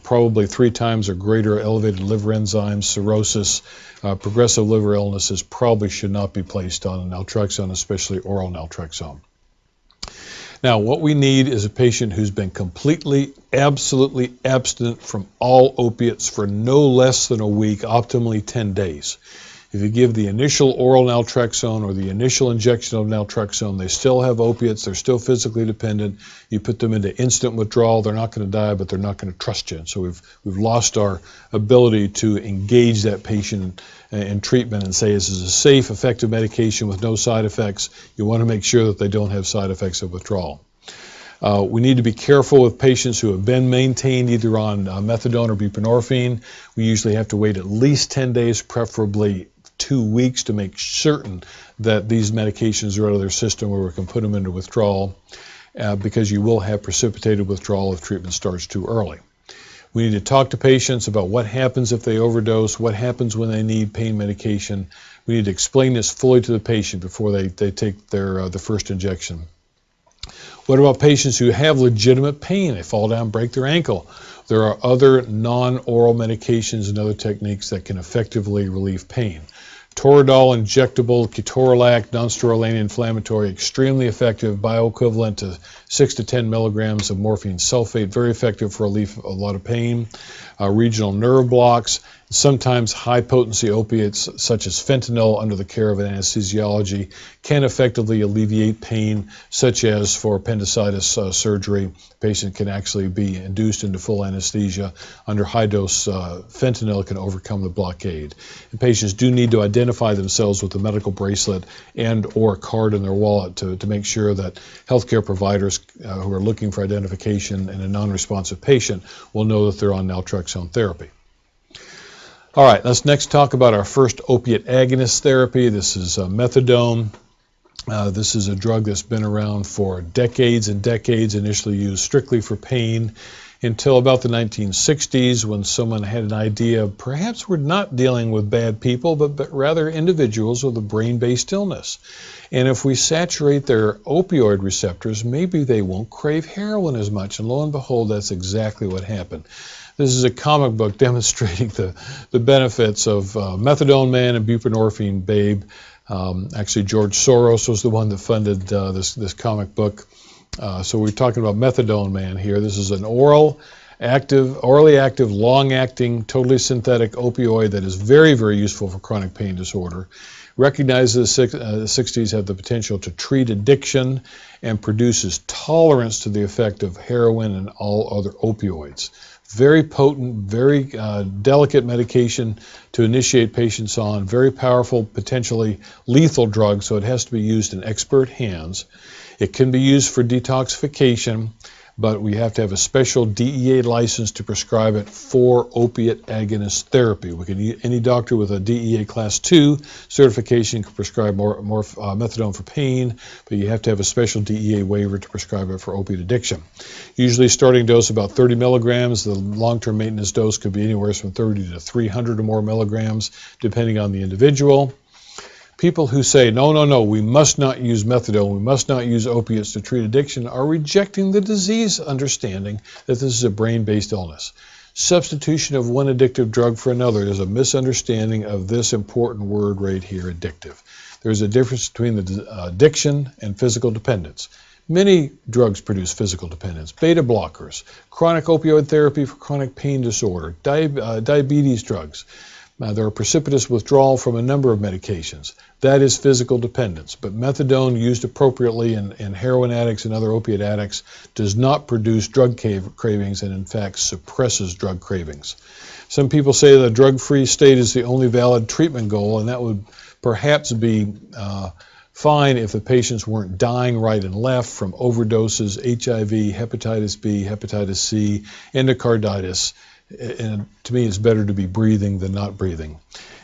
[SPEAKER 1] probably 3 times or greater elevated liver enzymes, cirrhosis, progressive liver illnesses, probably should not be placed on naltrexone, especially oral naltrexone. Now, what we need is a patient who's been completely, absolutely abstinent from all opiates for no less than a week, optimally 10 days. If you give the initial oral naltrexone or the initial injection of naltrexone, they still have opiates, they're still physically dependent. You put them into instant withdrawal, they're not going to die, but they're not going to trust you. And so we've lost our ability to engage that patient in treatment and say this is a safe, effective medication with no side effects. You want to make sure that they don't have side effects of withdrawal. We need to be careful with patients who have been maintained either on methadone or buprenorphine. We usually have to wait at least 10 days, preferably 2 weeks, to make certain that these medications are out of their system where we can put them into withdrawal, because you will have precipitated withdrawal if treatment starts too early. We need to talk to patients about what happens if they overdose, what happens when they need pain medication. We need to explain this fully to the patient before they take the first injection. What about patients who have legitimate pain? They fall down, break their ankle. There are other non-oral medications and other techniques that can effectively relieve pain. Toradol injectable, ketorolac, non-steroidal anti-inflammatory, extremely effective, bioequivalent to 6 to 10 milligrams of morphine sulfate, very effective for relief of a lot of pain. Regional nerve blocks, sometimes high-potency opiates such as fentanyl under the care of an anesthesiology can effectively alleviate pain, such as for appendicitis surgery. The patient can actually be induced into full anesthesia. Under high-dose fentanyl can overcome the blockade. And patients do need to identify themselves with a medical bracelet and or card in their wallet to make sure that healthcare providers who are looking for identification in a non-responsive patient will know that they're on naltrexone therapy. All right, let's next talk about our first opiate agonist therapy. This is methadone. This is a drug that's been around for decades and decades, initially used strictly for pain until about the 1960s, when someone had an idea of perhaps we're not dealing with bad people, but rather individuals with a brain-based illness. And if we saturate their opioid receptors, maybe they won't crave heroin as much. And lo and behold, that's exactly what happened. This is a comic book demonstrating the benefits of Methadone Man and Buprenorphine Babe. Actually, George Soros was the one that funded this comic book. So we're talking about Methadone Man here. This is an orally active, long-acting, totally synthetic opioid that is very, very useful for chronic pain disorder. Recognizes the 60s have the potential to treat addiction and produces tolerance to the effect of heroin and all other opioids. Very potent, very delicate medication to initiate patients on, very powerful, potentially lethal drug, so it has to be used in expert hands. It can be used for detoxification, but we have to have a special DEA license to prescribe it for opiate agonist therapy. Any doctor with a DEA Class II certification can prescribe methadone for pain, but you have to have a special DEA waiver to prescribe it for opiate addiction. Usually starting dose about 30 milligrams. The long-term maintenance dose could be anywhere from 30 to 300 or more milligrams, depending on the individual. People who say, no, we must not use methadone, we must not use opiates to treat addiction, are rejecting the disease understanding that this is a brain-based illness. Substitution of one addictive drug for another is a misunderstanding of this important word right here, addictive. There's a difference between the addiction and physical dependence. Many drugs produce physical dependence. Beta blockers, chronic opioid therapy for chronic pain disorder, diabetes drugs. There are precipitous withdrawal from a number of medications. That is physical dependence. But methadone used appropriately in heroin addicts and other opiate addicts does not produce drug cravings and in fact suppresses drug cravings. Some people say the drug-free state is the only valid treatment goal, and that would perhaps be fine if the patients weren't dying right and left from overdoses, HIV, hepatitis B, hepatitis C, endocarditis. And to me, it's better to be breathing than not breathing.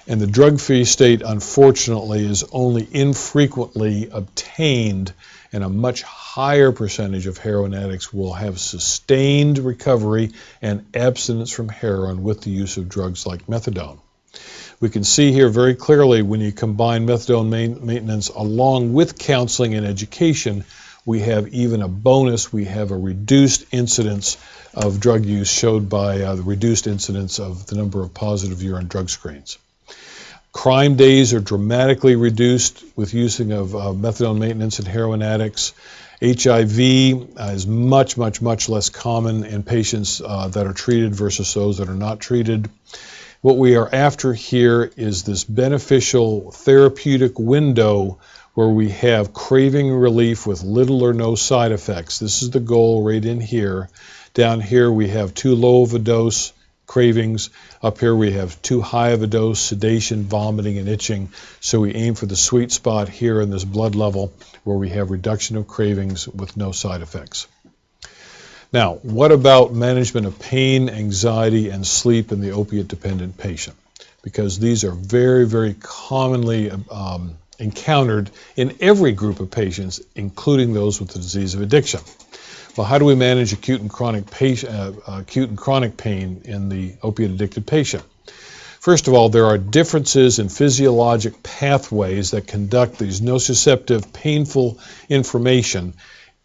[SPEAKER 1] And the drug-free state, unfortunately, is only infrequently obtained, and a much higher percentage of heroin addicts will have sustained recovery and abstinence from heroin with the use of drugs like methadone. We can see here very clearly when you combine methadone maintenance along with counseling and education, we have even a bonus. We have a reduced incidence of drug use showed by the reduced incidence of the number of positive urine drug screens. Crime days are dramatically reduced with using of methadone maintenance in heroin addicts. HIV is much less common in patients that are treated versus those that are not treated. What we are after here is this beneficial therapeutic window where we have craving relief with little or no side effects. This is the goal right in here. Down here we have too low of a dose, cravings. Up here we have too high of a dose, sedation, vomiting, and itching. So we aim for the sweet spot here in this blood level where we have reduction of cravings with no side effects. Now, what about management of pain, anxiety, and sleep in the opiate-dependent patient? Because these are very commonly encountered in every group of patients, including those with the disease of addiction. Well, how do we manage acute and chronic pain in the opiate-addicted patient? First of all, there are differences in physiologic pathways that conduct these nociceptive, painful information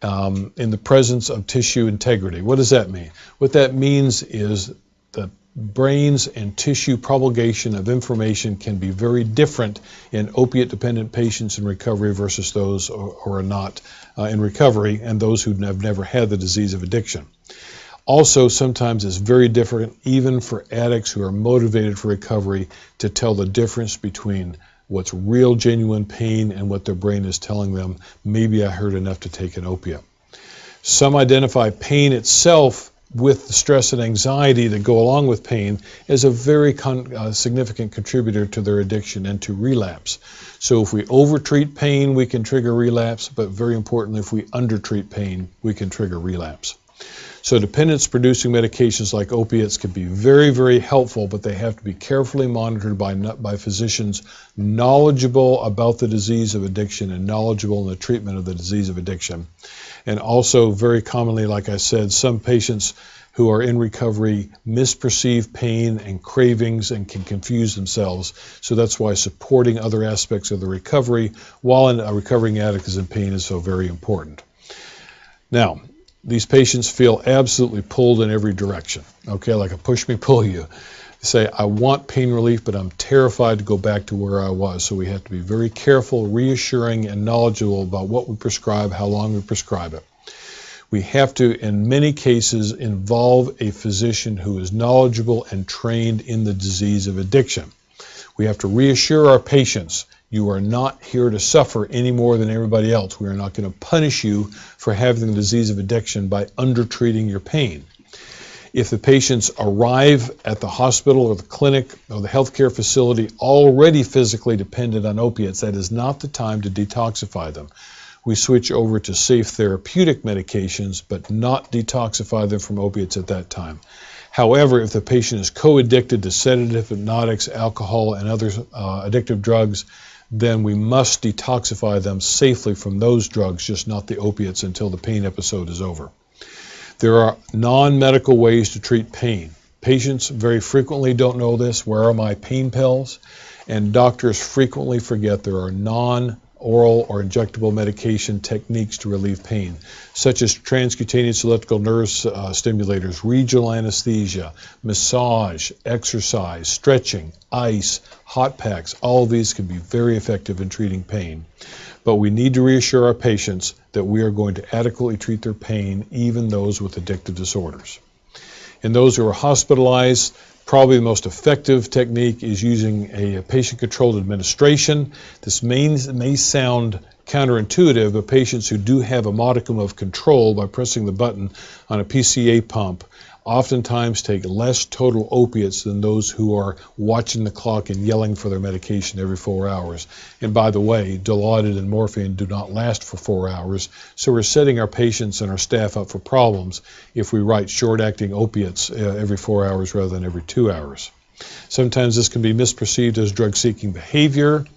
[SPEAKER 1] in the presence of tissue integrity. What does that mean? What that means is that brains and tissue propagation of information can be very different in opiate-dependent patients in recovery versus those who are not in recovery and those who have never had the disease of addiction. Also, sometimes it's very different even for addicts who are motivated for recovery to tell the difference between what's real, genuine pain and what their brain is telling them, maybe I heard enough to take an opiate. Some identify pain itself with the stress and anxiety that go along with pain as a very significant contributor to their addiction and to relapse. So if we overtreat pain, we can trigger relapse, but very importantly, if we undertreat pain, we can trigger relapse. So dependence-producing medications like opiates can be very helpful, but they have to be carefully monitored by physicians knowledgeable about the disease of addiction and knowledgeable in the treatment of the disease of addiction. And also, very commonly, like I said, some patients who are in recovery misperceive pain and cravings and can confuse themselves. So that's why supporting other aspects of the recovery while a recovering addict is in pain is so very important. Now, these patients feel absolutely pulled in every direction, okay, like a push me, pull you. They say, I want pain relief, but I'm terrified to go back to where I was. So we have to be very careful, reassuring, and knowledgeable about what we prescribe, how long we prescribe it. We have to, in many cases, involve a physician who is knowledgeable and trained in the disease of addiction. We have to reassure our patients, you are not here to suffer any more than everybody else. We are not going to punish you for having the disease of addiction by undertreating your pain. If the patients arrive at the hospital or the clinic or the healthcare facility already physically dependent on opiates, that is not the time to detoxify them. We switch over to safe therapeutic medications, but not detoxify them from opiates at that time. However, if the patient is co-addicted to sedative, hypnotics, alcohol, and other addictive drugs, then we must detoxify them safely from those drugs, just not the opiates, until the pain episode is over. There are non-medical ways to treat pain. Patients very frequently don't know this. Where are my pain pills? And doctors frequently forget there are oral or injectable medication techniques to relieve pain, such as transcutaneous electrical nerve stimulators, regional anesthesia, massage, exercise, stretching, ice, hot packs. All of these can be very effective in treating pain. But we need to reassure our patients that we are going to adequately treat their pain, even those with addictive disorders. In those who are hospitalized, probably the most effective technique is using a patient-controlled administration. This may sound counterintuitive, but patients who do have a modicum of control by pressing the button on a PCA pump oftentimes take less total opiates than those who are watching the clock and yelling for their medication every 4 hours. And by the way, Dilaudid and morphine do not last for 4 hours, so we're setting our patients and our staff up for problems if we write short-acting opiates every 4 hours rather than every 2 hours. Sometimes this can be misperceived as drug-seeking behavior.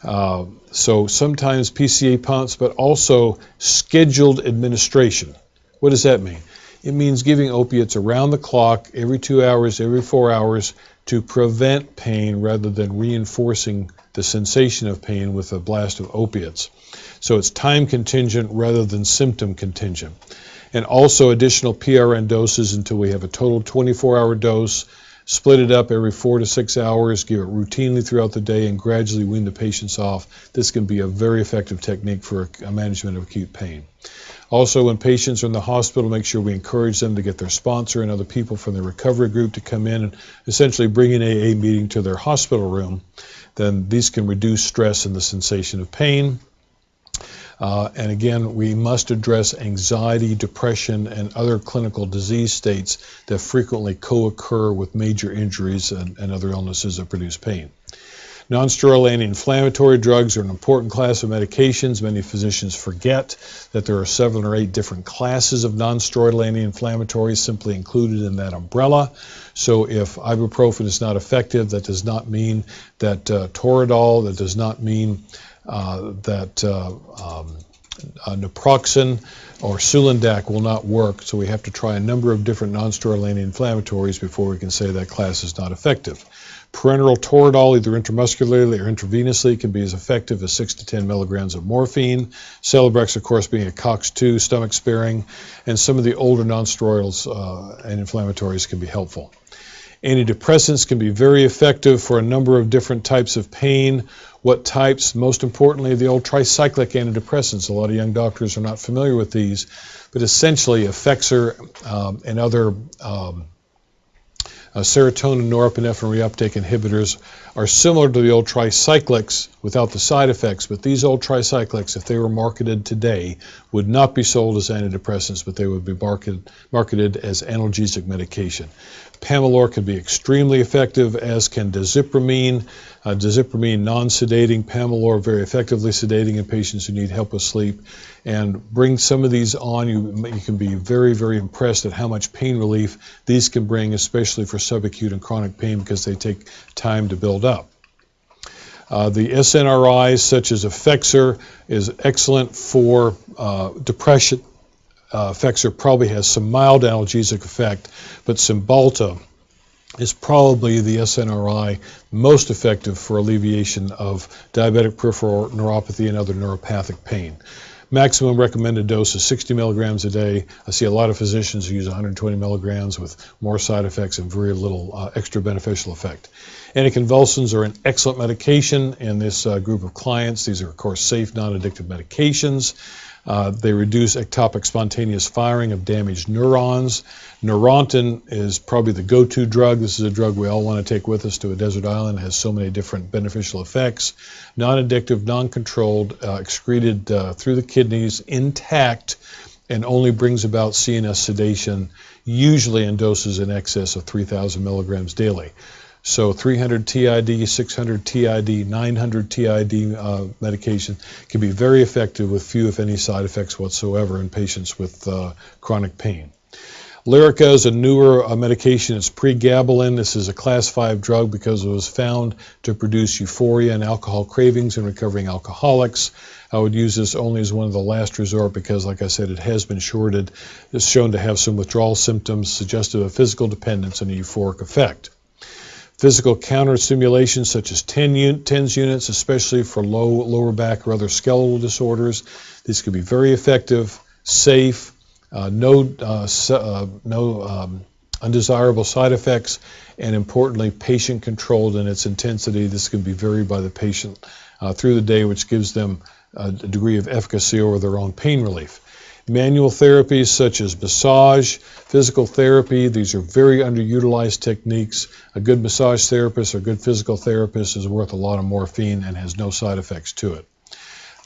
[SPEAKER 1] So sometimes PCA pumps, but also scheduled administration. What does that mean? It means giving opiates around the clock, every 2 hours, every 4 hours, to prevent pain rather than reinforcing the sensation of pain with a blast of opiates. So it's time contingent rather than symptom contingent. And also additional PRN doses until we have a total 24-hour dose. Split it up every 4 to 6 hours, give it routinely throughout the day, and gradually wean the patients off. This can be a very effective technique for a management of acute pain. Also, when patients are in the hospital, make sure we encourage them to get their sponsor and other people from the recovery group to come in and essentially bring an AA meeting to their hospital room. Then these can reduce stress and the sensation of pain. And again, we must address anxiety, depression, and other clinical disease states that frequently co-occur with major injuries and other illnesses that produce pain. Non-steroidal anti-inflammatory drugs are an important class of medications. Many physicians forget that there are 7 or 8 different classes of non-steroidal anti-inflammatories simply included in that umbrella. So if ibuprofen is not effective, that does not mean that Toradol, that does not mean that naproxen or Sulindac will not work. So we have to try a number of different non-steroidal anti-inflammatories before we can say that class is not effective. Parenteral Toradol, either intramuscularly or intravenously, can be as effective as 6 to 10 milligrams of morphine. Celebrex, of course, being a COX-2, stomach sparing, and some of the older non-steroidals and inflammatories can be helpful. Antidepressants can be very effective for a number of different types of pain. What types? Most importantly, the old tricyclic antidepressants. A lot of young doctors are not familiar with these, but essentially Effexor and other serotonin norepinephrine reuptake inhibitors are similar to the old tricyclics without the side effects, but these old tricyclics, if they were marketed today, would not be sold as antidepressants, but they would be marketed as analgesic medication. Pamelor can be extremely effective, as can dizipramine. Dizipramine non-sedating, Pamelor very effectively sedating in patients who need help with sleep. And bring some of these on, you can be very, very impressed at how much pain relief these can bring, especially for subacute and chronic pain, because they take time to build up. The SNRIs, such as Effexor, is excellent for depression. Effexor probably has some mild analgesic effect, but Cymbalta is probably the SNRI most effective for alleviation of diabetic peripheral neuropathy and other neuropathic pain. Maximum recommended dose is 60 milligrams a day. I see a lot of physicians who use 120 milligrams with more side effects and very little extra beneficial effect. Anticonvulsants are an excellent medication in this group of clients. These are, of course, safe, non-addictive medications. They reduce ectopic spontaneous firing of damaged neurons. Neurontin is probably the go-to drug. This is a drug we all want to take with us to a desert island. It has so many different beneficial effects. Non-addictive, non-controlled, excreted through the kidneys, intact, and only brings about CNS sedation, usually in doses in excess of 3,000 milligrams daily. So 300 TID, 600 TID, 900 TID medication can be very effective with few, if any, side effects whatsoever in patients with chronic pain. Lyrica is a newer medication. It's pregabalin. This is a class 5 drug because it was found to produce euphoria and alcohol cravings in recovering alcoholics. I would use this only as one of the last resort because, like I said, it has been shorted. It's shown to have some withdrawal symptoms suggestive of physical dependence and a euphoric effect. Physical counter-stimulation such as TENS units, especially for lower back or other skeletal disorders. These can be very effective, safe, no undesirable side effects, and importantly, patient-controlled in its intensity. This can be varied by the patient through the day, which gives them a degree of efficacy over their own pain relief. Manual therapies such as massage, physical therapy, these are very underutilized techniques. A good massage therapist or good physical therapist is worth a lot of morphine and has no side effects to it.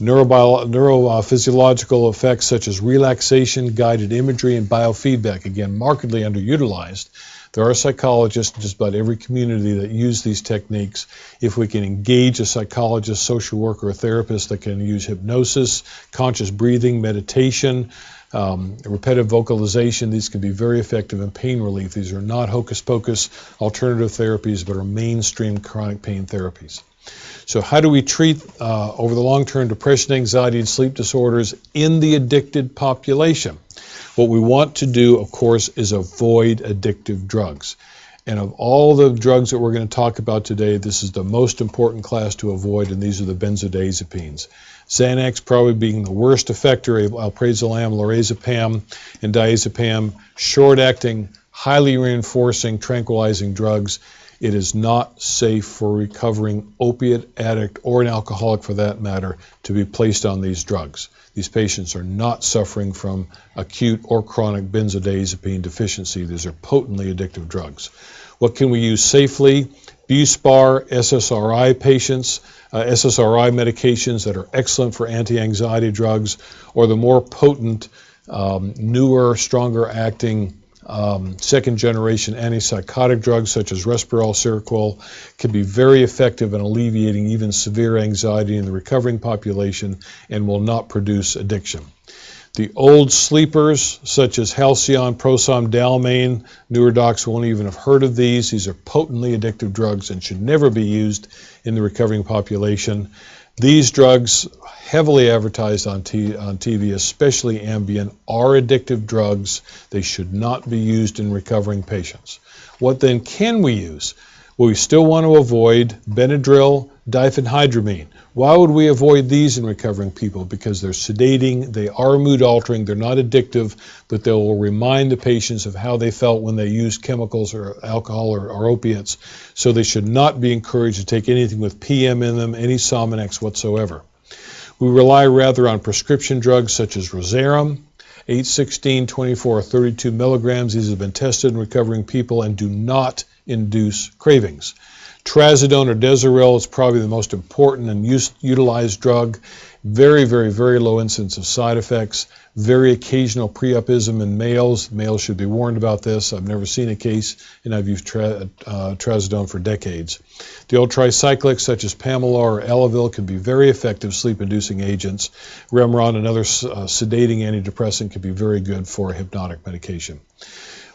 [SPEAKER 1] Neurophysiological effects such as relaxation, guided imagery, and biofeedback, again, markedly underutilized. There are psychologists in just about every community that use these techniques. If we can engage a psychologist, social worker, or therapist that can use hypnosis, conscious breathing, meditation, repetitive vocalization, these can be very effective in pain relief. These are not hocus-pocus alternative therapies, but are mainstream chronic pain therapies. So how do we treat over the long term depression, anxiety, and sleep disorders in the addicted population? What we want to do, of course, is avoid addictive drugs. And of all the drugs that we're going to talk about today, this is the most important class to avoid, and these are the benzodiazepines. Xanax probably being the worst effector, alprazolam, lorazepam, and diazepam, short-acting, highly reinforcing, tranquilizing drugs. It is not safe for a recovering opiate addict or an alcoholic, for that matter, to be placed on these drugs. These patients are not suffering from acute or chronic benzodiazepine deficiency. These are potently addictive drugs. What can we use safely? Buspar, SSRI patients, SSRI medications that are excellent for anti-anxiety drugs, or the more potent, newer, stronger acting second-generation antipsychotic drugs such as Resperol, Seroquel can be very effective in alleviating even severe anxiety in the recovering population and will not produce addiction. The old sleepers such as Halcion, Prosom, Dalmane, newer docs won't even have heard of these. These are potently addictive drugs and should never be used in the recovering population. These drugs, heavily advertised on TV, especially Ambien, are addictive drugs. They should not be used in recovering patients. What then can we use? Well, we still want to avoid Benadryl, diphenhydramine. Why would we avoid these in recovering people? Because they're sedating, they are mood altering, they're not addictive, but they will remind the patients of how they felt when they used chemicals or alcohol or opiates. So they should not be encouraged to take anything with PM in them, any Sominex whatsoever. We rely rather on prescription drugs such as Rosarum, 8, 16, 24, or 32 milligrams. These have been tested in recovering people and do not induce cravings. Trazodone or Deseril is probably the most important and utilized drug. Very, very, very low incidence of side effects. Very occasional pre-upism in males. Males should be warned about this. I've never seen a case, and I've used Trazodone for decades. The old tricyclics such as Pamelor or Elavil can be very effective sleep-inducing agents. Remeron, another sedating antidepressant, can be very good for hypnotic medication.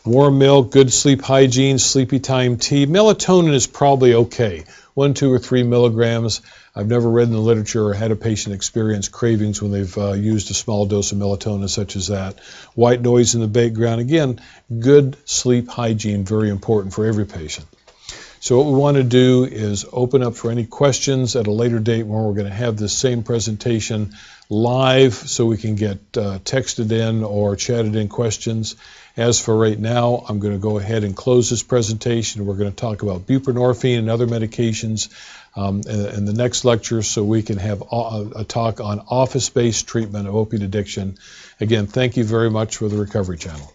[SPEAKER 1] Warm milk, good sleep hygiene, sleepy time tea. Melatonin is probably okay, 1, 2, or 3 milligrams. I've never read in the literature or had a patient experience cravings when they've used a small dose of melatonin such as that. White noise in the background. Again, good sleep hygiene, very important for every patient. So what we want to do is open up for any questions at a later date when we're going to have this same presentation live so we can get texted in or chatted in questions. As for right now, I'm going to go ahead and close this presentation. We're going to talk about buprenorphine and other medications in the next lecture so we can have a talk on office-based treatment of opiate addiction. Again, thank you very much for the Recovery Channel.